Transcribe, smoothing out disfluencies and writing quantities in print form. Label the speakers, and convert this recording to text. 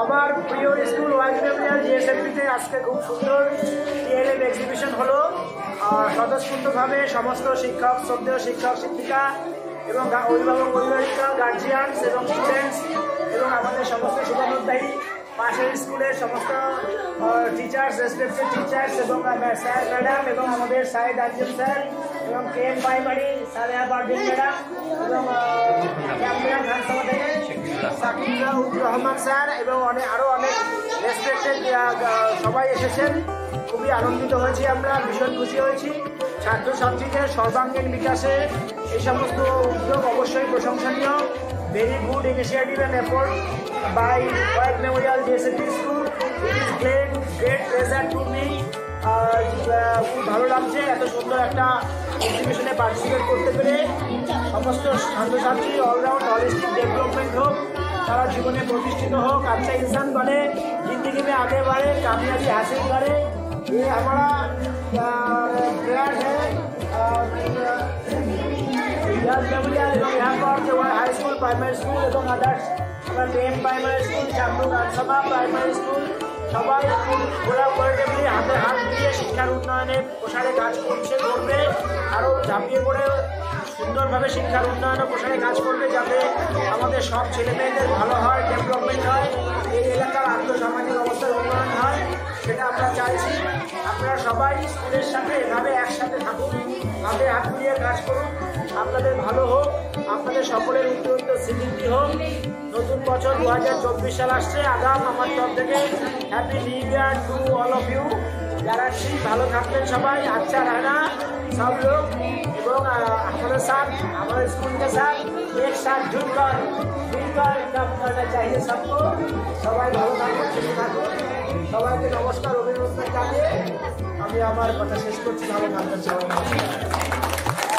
Speaker 1: আমার প্রিয় school wise Memorial জিএসএমপিতে আজকে খুব সুন্দর টিএলএম এক্সিবিশন হলো। স্বতঃস্ফূর্তভাবে সমস্ত শিক্ষক, শ্রদ্ধেয় শিক্ষক শিক্ষিকা এবং অভিভাবক অভিভাবিকা, গার্জিয়ানস এবং স্টুডেন্টস এবং আমাদের সমস্ত শুভানুধ্যায়ী পাশের স্কুলের সমস্ত টিচার্স, রেসপেক্টেড টিচার্স এবং স্যার ম্যাডাম এবং আমাদের সাইদ আঞ্জুম স্যার এবং KM primary Saleha Parvin madam এবং ক্যাপ্টেন খানসামা থেকে সাকিবুর রহমান স্যার এবং আরও অনেক রেসপেক্টেড সবাই এসেছেন। খুবই আনন্দিত হয়েছি, আমরা ভীষণ খুশি হয়েছি। ছাত্রছাত্রীদের সর্বাঙ্গীন বিকাশে এই সমস্ত উদ্যোগ অবশ্যই প্রশংসনীয়। Very good initiative and effort by Wise memorial GSMP school. It is great pleasure to me. খুব ভালো লাগছে এত সুন্দর একটা এক্সিবিশনে পার্টিসিপেট করতে পেরে। সমস্ত ছাত্রছাত্রী অলরাউন্ড হলিস্টিক ডেভেলপমেন্ট হোক, তারা জীবনে প্রতিষ্ঠিত হোক, अच्छा इंसान बने, जिंदगी में आगे बढ़े, कामयाबी हासिल करे, ये हमारा प्रयास है। यहाँ पर जो हाई स्कूल, प्राइमारी स्कूल এবং আদার্স কেএম প্রাইমারি স্কুল, চান্দু খানসামা প্রাইমারি স্কুল সবাই কোলাবোরেটিভলি হাতে হাত মিলিয়ে শিক্ষার উন্নয়নে প্রসারে কাজ করবে। আরও ঝাঁপিয়ে পড়ে সুন্দরভাবে শিক্ষার উন্নয়ন ও প্রসারে কাজ করবে, যাতে আমাদের সব ছেলেমেয়েদের ভালো হয়, ডেভেলপমেন্ট হয়, এই এলাকার আর্থসামাজিক অবস্থার উন্নয়ন হয়, সেটা আমরা চাইছি। আপনারা সবাই স্কুলের সাথে এভাবে একসাথে থাকুন, হাতে হাত মিলিয়ে কাজ করুন, আপনাদের ভালো হোক, আপনাদের সকলের উত্তর স্বীকৃতি হোক। নতুন বছর 2024 সাল আসছে, আগাম আমার তরফ থেকে happy new year to all of you. জানাচ্ছি ভালো থাকবেন সবাই, আচ্ছা रहना सब लोग এবং हमारे साथ, हमारे स्कूल के साथ एक साथ जुड़कर मिलकर काम करना चाहिए सबको। সবাই ভালো থাকুন, সুস্থ থাকুন। সবাইকে নমস্কার, অভিনন্দন জানিয়ে আমি আমার কথা শেষ করছি। ভালো থাকবেন সবাই।